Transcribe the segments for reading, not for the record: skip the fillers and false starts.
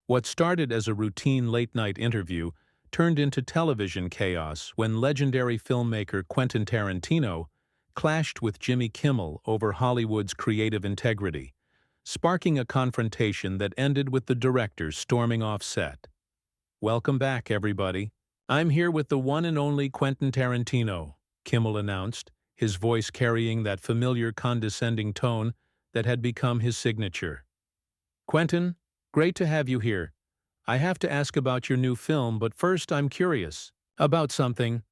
What started as a routine late-night interview turned into television chaos when legendary filmmaker Quentin Tarantino clashed with Jimmy Kimmel over Hollywood's creative integrity, sparking a confrontation that ended with the director storming off set. "Welcome back, everybody. I'm here with the one and only Quentin Tarantino," Kimmel announced, his voice carrying that familiar condescending tone that had become his signature. "Quentin, great to have you here. I have to ask about your new film, but first I'm curious about something.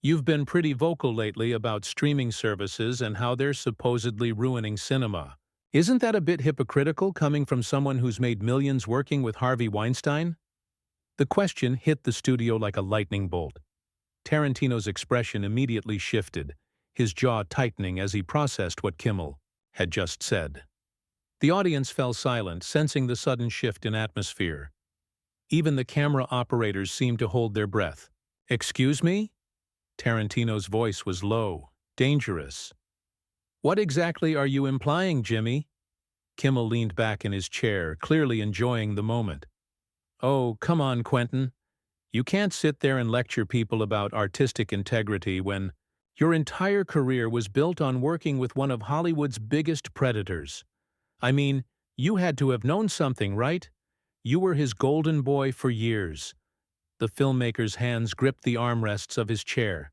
You've been pretty vocal lately about streaming services and how they're supposedly ruining cinema. Isn't that a bit hypocritical coming from someone who's made millions working with Harvey Weinstein?" The question hit the studio like a lightning bolt. Tarantino's expression immediately shifted, his jaw tightening as he processed what Kimmel had just said. The audience fell silent, sensing the sudden shift in atmosphere. Even the camera operators seemed to hold their breath. "Excuse me?" Tarantino's voice was low, dangerous. "What exactly are you implying, Jimmy?" Kimmel leaned back in his chair, clearly enjoying the moment. "Oh, come on, Quentin. You can't sit there and lecture people about artistic integrity when your entire career was built on working with one of Hollywood's biggest predators. I mean, you had to have known something, right? You were his golden boy for years." The filmmaker's hands gripped the armrests of his chair.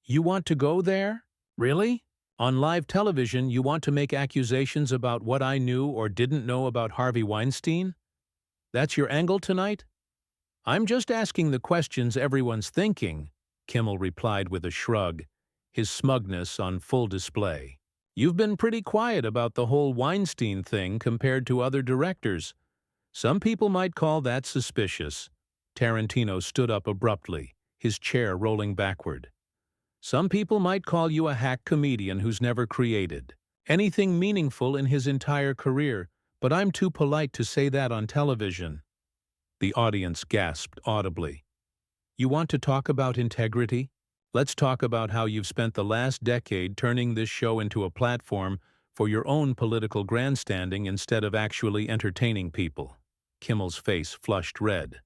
"You want to go there? Really? On live television, you want to make accusations about what I knew or didn't know about Harvey Weinstein? That's your angle tonight?" "I'm just asking the questions everyone's thinking," Kimmel replied with a shrug, his smugness on full display. "You've been pretty quiet about the whole Weinstein thing compared to other directors. Some people might call that suspicious." Tarantino stood up abruptly, his chair rolling backward. "Some people might call you a hack comedian who's never created anything meaningful in his entire career, but I'm too polite to say that on television." The audience gasped audibly. "You want to talk about integrity? Let's talk about how you've spent the last decade turning this show into a platform for your own political grandstanding instead of actually entertaining people." Kimmel's face flushed red.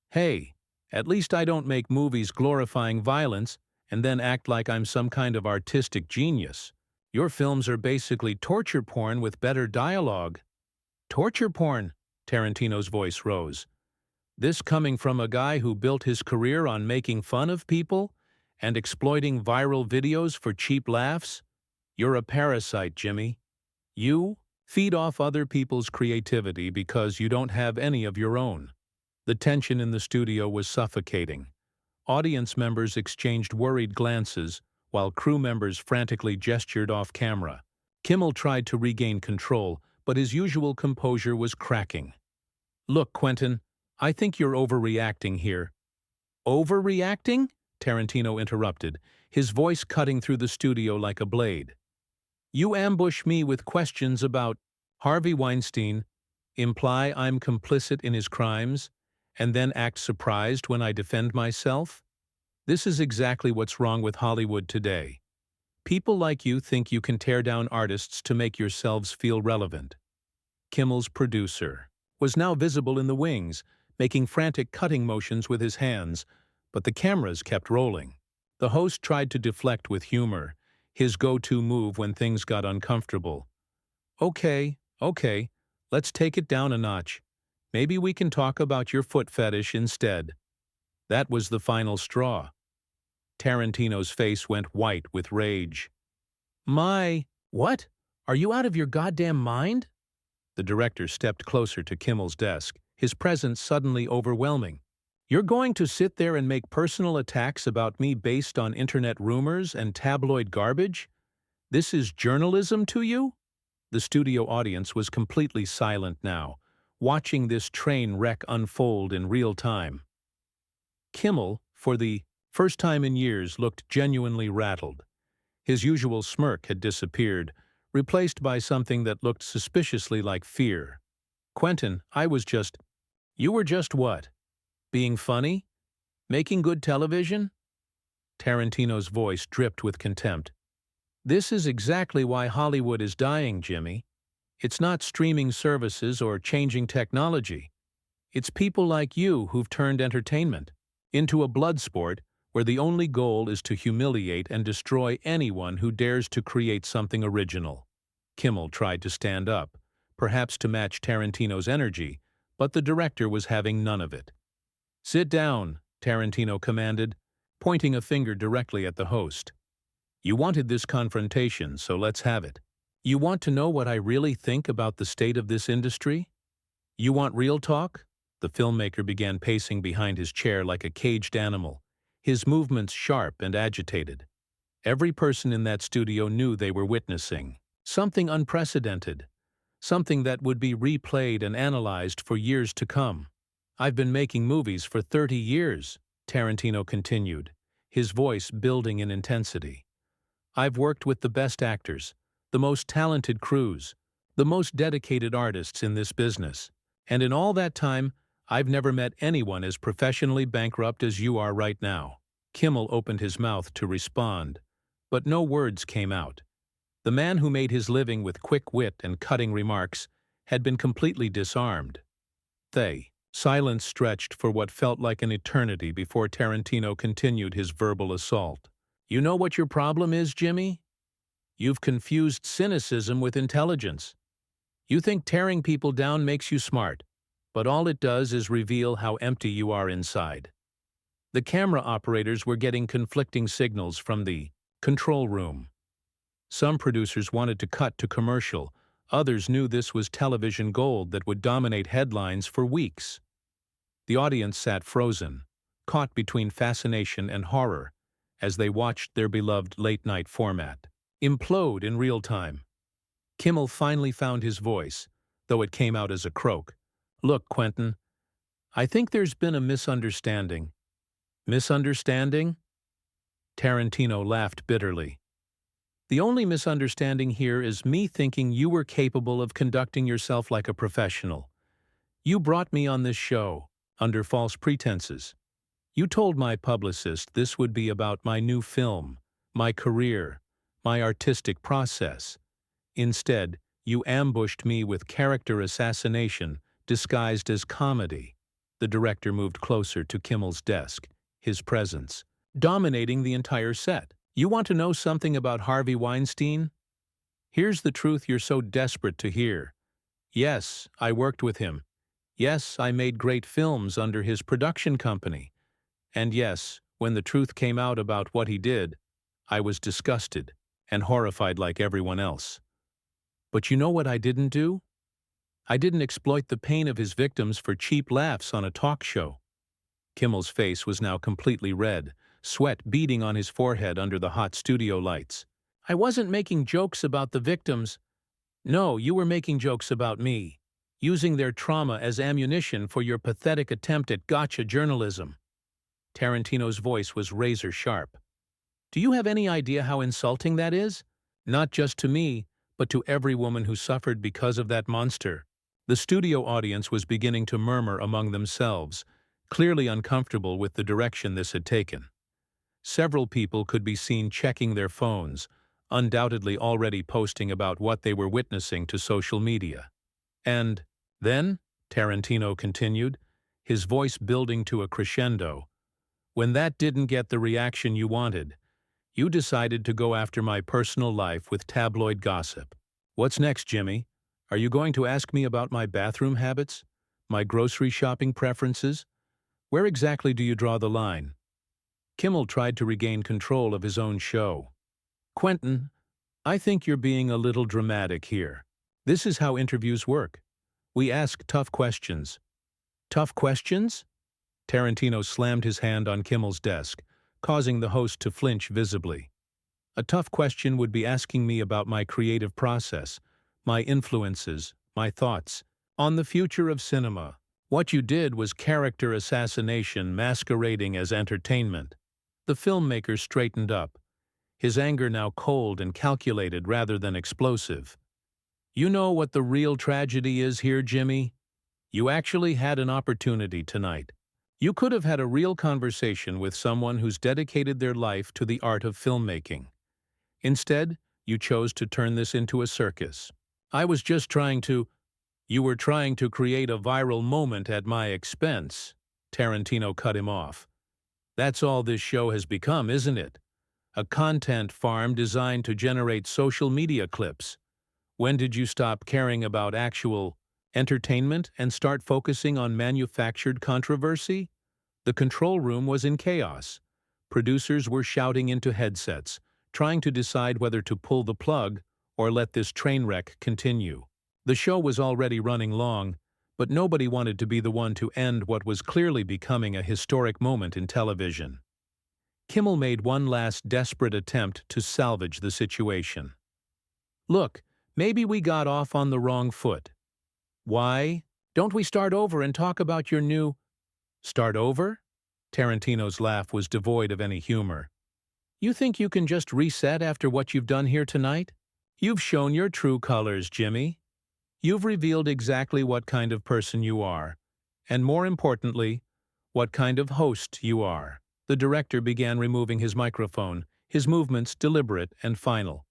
"Hey, at least I don't make movies glorifying violence and then act like I'm some kind of artistic genius. Your films are basically torture porn with better dialogue." "Torture porn?" Tarantino's voice rose. "This coming from a guy who built his career on making fun of people and exploiting viral videos for cheap laughs? You're a parasite, Jimmy. You feed off other people's creativity because you don't have any of your own." The tension in the studio was suffocating. Audience members exchanged worried glances, while crew members frantically gestured off camera. Kimmel tried to regain control, but his usual composure was cracking. "Look, Quentin, I think you're overreacting here." "Overreacting?" Tarantino interrupted, his voice cutting through the studio like a blade. "You ambush me with questions about Harvey Weinstein, imply I'm complicit in his crimes, and then act surprised when I defend myself? This is exactly what's wrong with Hollywood today. People like you think you can tear down artists to make yourselves feel relevant." Kimmel's producer was now visible in the wings, making frantic cutting motions with his hands, but the cameras kept rolling. The host tried to deflect with humor, his go-to move when things got uncomfortable. Okay, let's take it down a notch. Maybe we can talk about your foot fetish instead." That was the final straw. Tarantino's face went white with rage. What? Are you out of your goddamn mind?" The director stepped closer to Kimmel's desk, his presence suddenly overwhelming. "You're going to sit there and make personal attacks about me based on internet rumors and tabloid garbage? This is journalism to you?" The studio audience was completely silent now, watching this train wreck unfold in real time. Kimmel, for the first time in years, looked genuinely rattled. His usual smirk had disappeared, replaced by something that looked suspiciously like fear. "Quentin, You were just what? Being funny? Making good television?" Tarantino's voice dripped with contempt. "This is exactly why Hollywood is dying, Jimmy. It's not streaming services or changing technology. It's people like you who've turned entertainment into a blood sport where the only goal is to humiliate and destroy anyone who dares to create something original. Kimmel tried to stand up, perhaps to match Tarantino's energy, but the director was having none of it. "Sit down," Tarantino commanded, pointing a finger directly at the host. "You wanted this confrontation, so let's have it. You want to know what I really think about the state of this industry? You want real talk?" The filmmaker began pacing behind his chair like a caged animal, his movements sharp and agitated. Every person in that studio knew they were witnessing something unprecedented, something that would be replayed and analyzed for years to come. "I've been making movies for 30 years, Tarantino continued, his voice building in intensity. "I've worked with the best actors, the most talented crews, the most dedicated artists in this business. And in all that time, I've never met anyone as professionally bankrupt as you are right now." Kimmel opened his mouth to respond, but no words came out. The man who made his living with quick wit and cutting remarks had been completely disarmed. Silence stretched for what felt like an eternity before Tarantino continued his verbal assault. "You know what your problem is, Jimmy? You've confused cynicism with intelligence. You think tearing people down makes you smart, but all it does is reveal how empty you are inside." The camera operators were getting conflicting signals from the control room. Some producers wanted to cut to commercial, others knew this was television gold that would dominate headlines for weeks. The audience sat frozen, caught between fascination and horror, as they watched their beloved late-night format implode in real time. Kimmel finally found his voice, though it came out as a croak. "Look, Quentin, I think there's been a misunderstanding." "Misunderstanding?" Tarantino laughed bitterly. "The only misunderstanding here is me thinking you were capable of conducting yourself like a professional. You brought me on this show under false pretenses. You told my publicist this would be about my new film, my career, my artistic process. Instead, you ambushed me with character assassination disguised as comedy." The director moved closer to Kimmel's desk, his presence dominating the entire set. "You want to know something about Harvey Weinstein? Here's the truth you're so desperate to hear. Yes, I worked with him. Yes, I made great films under his production company. And yes, when the truth came out about what he did, I was disgusted and horrified like everyone else. But you know what I didn't do? I didn't exploit the pain of his victims for cheap laughs on a talk show." Kimmel's face was now completely red, sweat beading on his forehead under the hot studio lights. "I wasn't making jokes about the victims. No, you were making jokes about me, using their trauma as ammunition for your pathetic attempt at gotcha journalism." Tarantino's voice was razor sharp. "Do you have any idea how insulting that is? Not just to me, but to every woman who suffered because of that monster." The studio audience was beginning to murmur among themselves, clearly uncomfortable with the direction this had taken. Several people could be seen checking their phones, undoubtedly already posting about what they were witnessing to social media. "And then," Tarantino continued, his voice building to a crescendo, "when that didn't get the reaction you wanted, you decided to go after my personal life with tabloid gossip. What's next, Jimmy? Are you going to ask me about my bathroom habits? My grocery shopping preferences? Where exactly do you draw the line?" Kimmel tried to regain control of his own show. "Quentin, I think you're being a little dramatic here. This is how interviews work. We ask tough questions." "Tough questions?" Tarantino slammed his hand on Kimmel's desk, causing the host to flinch visibly. "A tough question would be asking me about my creative process, my influences, my thoughts on the future of cinema. What you did was character assassination masquerading as entertainment." The filmmaker straightened up, his anger now cold and calculated rather than explosive. "You know what the real tragedy is here, Jimmy? You actually had an opportunity tonight. You could have had a real conversation with someone who's dedicated their life to the art of filmmaking. Instead, you chose to turn this into a circus." "I was just trying to—" You were trying to create a viral moment at my expense. Tarantino cut him off. That's all this show has become, isn't it? A content farm designed to generate social media clips. When did you stop caring about actual entertainment and start focusing on manufactured controversy? The control room was in chaos. Producers were shouting into headsets, trying to decide whether to pull the plug or let this train wreck continue. The show was already running long, but nobody wanted to be the one to end what was clearly becoming a historic moment in television. Kimmel made one last desperate attempt to salvage the situation. Look, maybe we got off on the wrong foot. Why don't we start over and talk about your new... Start over? Tarantino's laugh was devoid of any humor. You think you can just reset after what you've done here tonight? You've shown your true colors, Jimmy. You've revealed exactly what kind of person you are, and more importantly, what kind of host you are. The director began removing his microphone, his movements deliberate and final.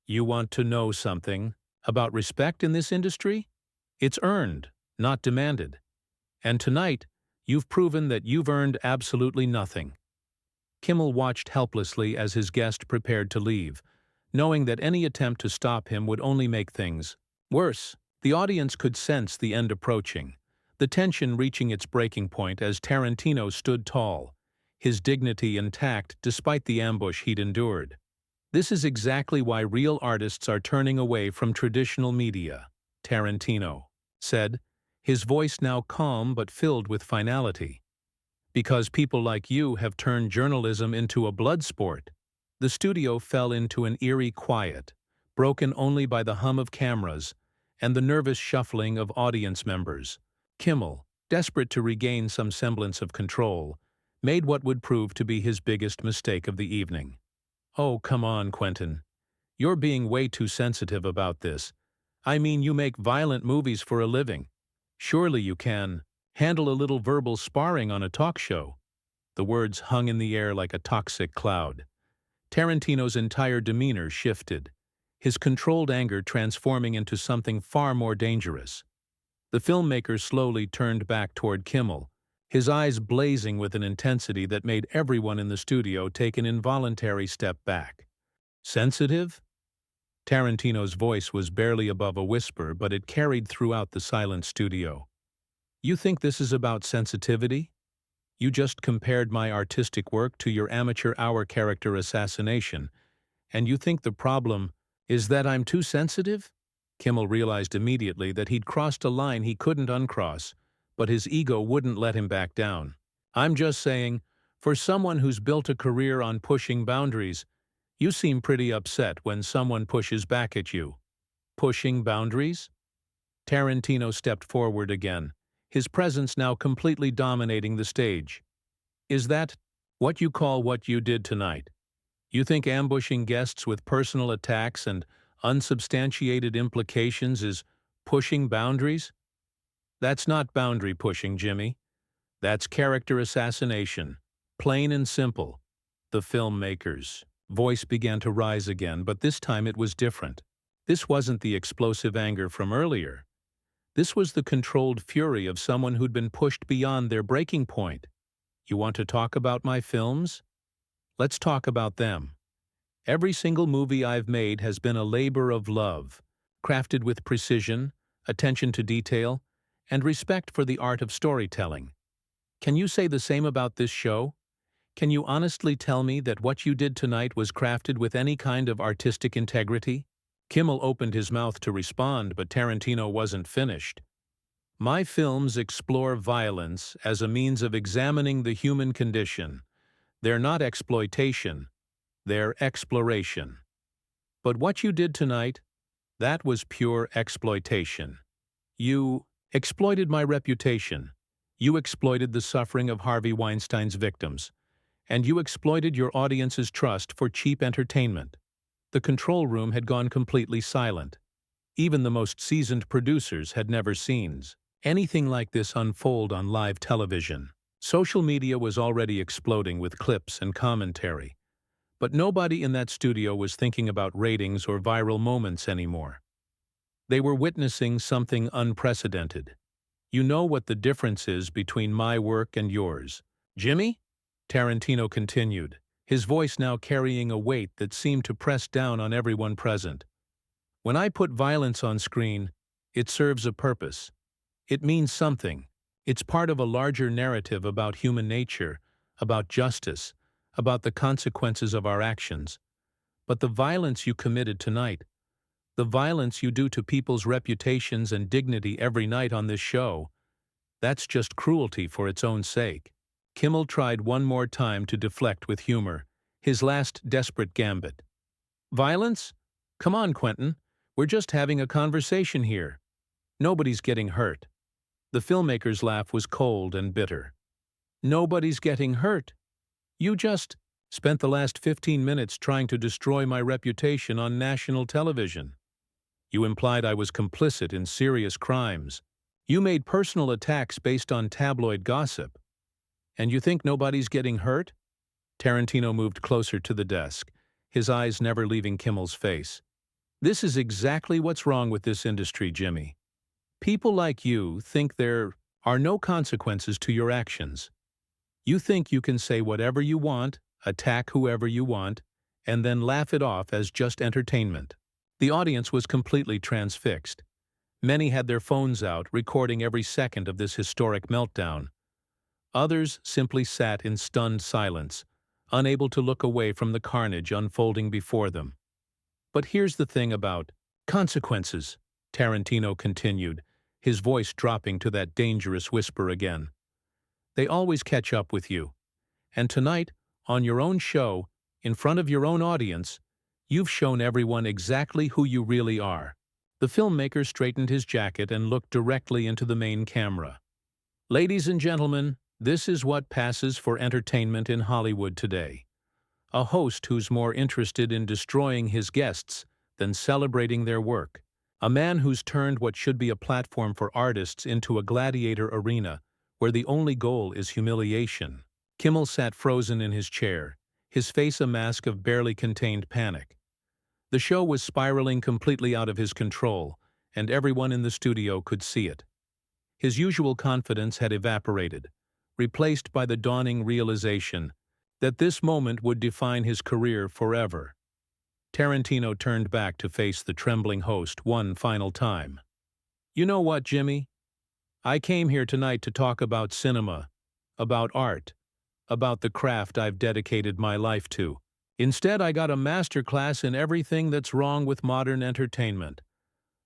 You want to know something about respect in this industry? It's earned, not demanded. And tonight, you've proven that you've earned absolutely nothing. Kimmel watched helplessly as his guest prepared to leave, knowing that any attempt to stop him would only make things worse. The audience could sense the end approaching, the tension reaching its breaking point as Tarantino stood tall, his dignity intact despite the ambush he'd endured. This is exactly why real artists are turning away from traditional media, Tarantino said, his voice now calm but filled with finality. Because people like you have turned journalism into a blood sport. The studio fell into an eerie quiet, broken only by the hum of cameras and the nervous shuffling of audience members. Kimmel, desperate to regain some semblance of control, made what would prove to be his biggest mistake of the evening. Oh, come on, Quentin. You're being way too sensitive about this. I mean, you make violent movies for a living. Surely you can handle a little verbal sparring on a talk show. The words hung in the air like a toxic cloud. Tarantino's entire demeanor shifted, his controlled anger transforming into something far more dangerous. The filmmaker slowly turned back toward Kimmel, his eyes blazing with an intensity that made everyone in the studio take an involuntary step back. Sensitive? Tarantino's voice was barely above a whisper, but it carried throughout the silent studio. You think this is about sensitivity? You just compared my artistic work to your amateur hour character assassination, and you think the problem is that I'm too sensitive? Kimmel realized immediately that he'd crossed a line he couldn't uncross, but his ego wouldn't let him back down. I'm just saying, for someone who's built a career on pushing boundaries, you seem pretty upset when someone pushes back at you. Pushing boundaries? Tarantino stepped forward again, his presence now completely dominating the stage. Is that what you call what you did tonight? You think ambushing guests with personal attacks and unsubstantiated implications is pushing boundaries? That's not boundary pushing, Jimmy. That's character assassination. Plain and simple. The filmmaker's voice began to rise again, but this time it was different. This wasn't the explosive anger from earlier. This was the controlled fury of someone who'd been pushed beyond their breaking point. You want to talk about my films? Let's talk about them. Every single movie I've made has been a labor of love, crafted with precision, attention to detail, and respect for the art of storytelling. Can you say the same about this show? Can you honestly tell me that what you did tonight was crafted with any kind of artistic integrity? Kimmel opened his mouth to respond, but Tarantino wasn't finished. My films explore violence as a means of examining the human condition. They're not exploitation, they're exploration. But what you did tonight, that was pure exploitation. You exploited my reputation. You exploited the suffering of Harvey Weinstein's victims. And you exploited your audience's trust for cheap entertainment. The control room had gone completely silent. Even the most seasoned producers had never seen anything like this unfold on live television. Social media was already exploding with clips and commentary. But nobody in that studio was thinking about ratings or viral moments anymore. They were witnessing something unprecedented. You know what the difference is between my work and yours. Jimmy? Tarantino continued, his voice now carrying a weight that seemed to press down on everyone present. When I put violence on screen, it serves a purpose. It means something. It's part of a larger narrative about human nature, about justice, about the consequences of our actions. But the violence you committed tonight, the violence you do to people's reputations and dignity every night on this show, that's just cruelty for its own sake. Kimmel tried one more time to deflect with humor, his last desperate gambit. Violence? Come on, Quentin. We're just having a conversation here. Nobody's getting hurt. The filmmaker's laugh was cold and bitter. Nobody's getting hurt. You just spent the last 15 minutes trying to destroy my reputation on national television. You implied I was complicit in serious crimes. You made personal attacks based on tabloid gossip. And you think nobody's getting hurt? Tarantino moved closer to the desk, his eyes never leaving Kimmel's face. This is exactly what's wrong with this industry, Jimmy. People like you think there are no consequences to your actions. You think you can say whatever you want, attack whoever you want, and then laugh it off as just entertainment. The audience was completely transfixed. Many had their phones out, recording every second of this historic meltdown. Others simply sat in stunned silence, unable to look away from the carnage unfolding before them. But here's the thing about consequences, Tarantino continued, his voice dropping to that dangerous whisper again. They always catch up with you. And tonight, on your own show, in front of your own audience, you've shown everyone exactly who you really are. The filmmaker straightened his jacket and looked directly into the main camera. Ladies and gentlemen, this is what passes for entertainment in Hollywood today. A host who's more interested in destroying his guests than celebrating their work. A man who's turned what should be a platform for artists into a gladiator arena where the only goal is humiliation. Kimmel sat frozen in his chair, his face a mask of barely contained panic. The show was spiraling completely out of his control, and everyone in the studio could see it. His usual confidence had evaporated, replaced by the dawning realization that this moment would define his career forever. Tarantino turned back to face the trembling host one final time. You know what, Jimmy? I came here tonight to talk about cinema, about art, about the craft I've dedicated my life to. Instead, I got a masterclass in everything that's wrong with modern entertainment.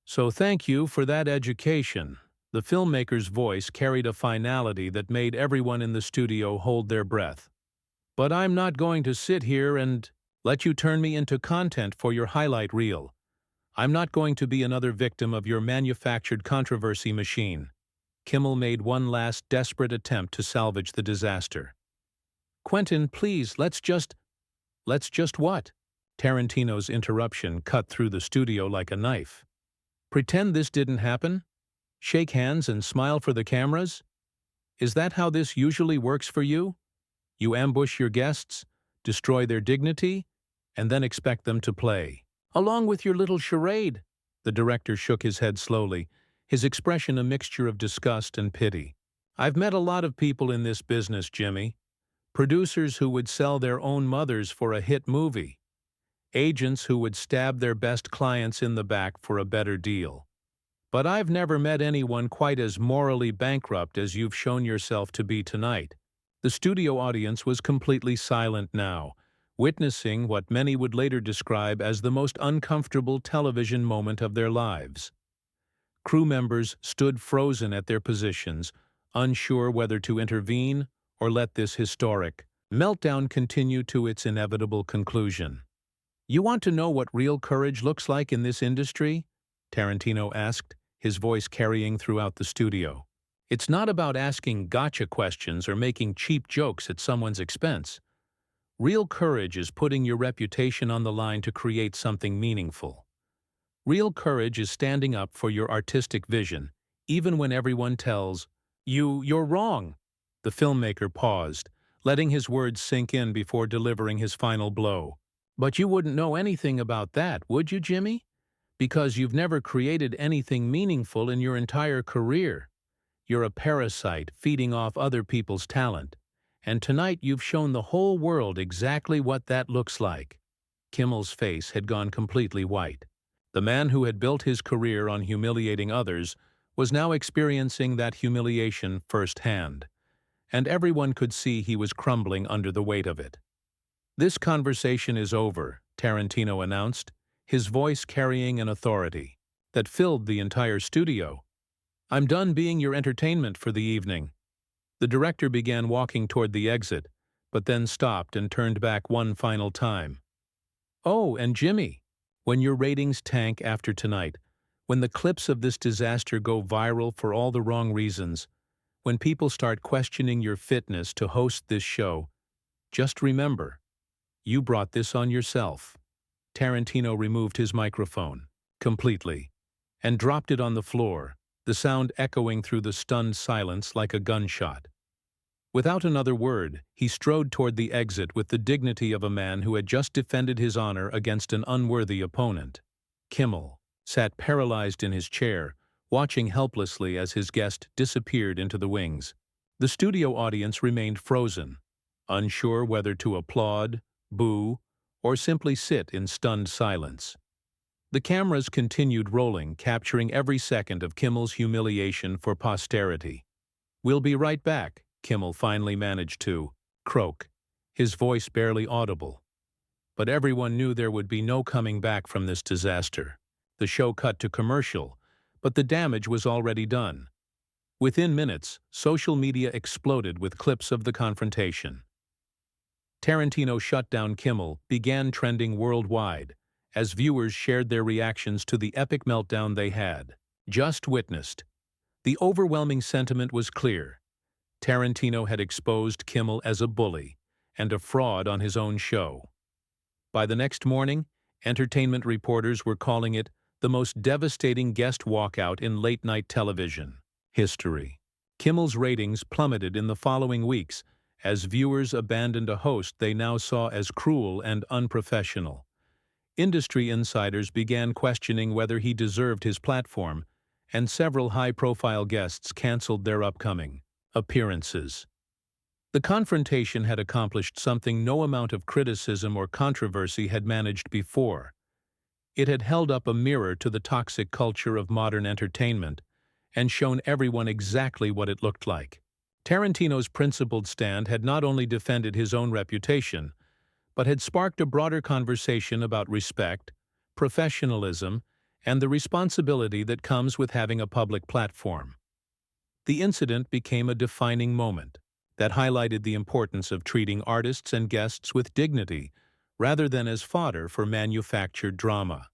So thank you for that education. The filmmaker's voice carried a finality that made everyone in the studio hold their breath. But I'm not going to sit here and let you turn me into content for your highlight reel. I'm not going to be another victim of your manufactured controversy machine. Kimmel made one last desperate attempt to salvage the disaster. Quentin, please, let's just what? Tarantino's interruption cut through the studio like a knife. Pretend this didn't happen? Shake hands and smile for the cameras? Is that how this usually works for you? You ambush your guests, destroy their dignity, and then expect them to play. Along with your little charade. The director shook his head slowly, his expression a mixture of disgust and pity. I've met a lot of people in this business, Jimmy. Producers who would sell their own mothers for a hit movie. Agents who would stab their best clients in the back for a better deal. But I've never met anyone quite as morally bankrupt as you've shown yourself to be tonight. The studio audience was completely silent now, witnessing what many would later describe as the most uncomfortable television moment of their lives. Crew members stood frozen at their positions, unsure whether to intervene or let this historic meltdown continue to its inevitable conclusion. You want to know what real courage looks like in this industry? Tarantino asked, his voice carrying throughout the studio. It's not about asking gotcha questions or making cheap jokes at someone's expense. Real courage is putting your reputation on the line to create something meaningful. Real courage is standing up for your artistic vision, even when everyone tells you you're wrong. The filmmaker paused, letting his words sink in before delivering his final blow. But you wouldn't know anything about that, would you, Jimmy? Because you've never created anything meaningful in your entire career. You're a parasite feeding off other people's talent. And tonight you've shown the whole world exactly what that looks like. Kimmel's face had gone completely white. The man who had built his career on humiliating others was now experiencing that humiliation firsthand, and everyone could see he was crumbling under the weight of it. "This conversation is over," Tarantino announced, his voice carrying an authority that filled the entire studio. "I'm done being your entertainment for the evening." The director began walking toward the exit, but then stopped and turned back one final time. "Oh, and Jimmy, when your ratings tank after tonight, when the clips of this disaster go viral for all the wrong reasons, when people start questioning your fitness to host this show, just remember, you brought this on yourself." Tarantino removed his microphone, completely, and dropped it on the floor, the sound echoing through the stunned silence like a gunshot. Without another word, he strode toward the exit with the dignity of a man who had just defended his honor against an unworthy opponent. Kimmel sat paralyzed in his chair, watching helplessly as his guest disappeared into the wings. The studio audience remained frozen, unsure whether to applaud, boo, or simply sit in stunned silence. The cameras continued rolling, capturing every second of Kimmel's humiliation for posterity. "We'll be right back," Kimmel finally managed to croak, his voice barely audible. But everyone knew there would be no coming back from this disaster. The show cut to commercial, but the damage was already done. Within minutes, social media exploded with clips of the confrontation. Tarantino shut down Kimmel began trending worldwide, as viewers shared their reactions to the epic meltdown they had just witnessed. The overwhelming sentiment was clear. Tarantino had exposed Kimmel as a bully and a fraud on his own show. By the next morning, entertainment reporters were calling it the most devastating guest walkout in late-night television history. Kimmel's ratings plummeted in the following weeks as viewers abandoned a host they now saw as cruel and unprofessional. Industry insiders began questioning whether he deserved his platform, and several high-profile guests canceled their upcoming appearances. The confrontation had accomplished something no amount of criticism or controversy had managed before. It had held up a mirror to the toxic culture of modern entertainment and shown everyone exactly what it looked like. Tarantino's principled stand had not only defended his own reputation, but had sparked a broader conversation about respect, professionalism, and the responsibility that comes with having a public platform. The incident became a defining moment that highlighted the importance of treating artists and guests with dignity rather than as fodder for manufactured drama.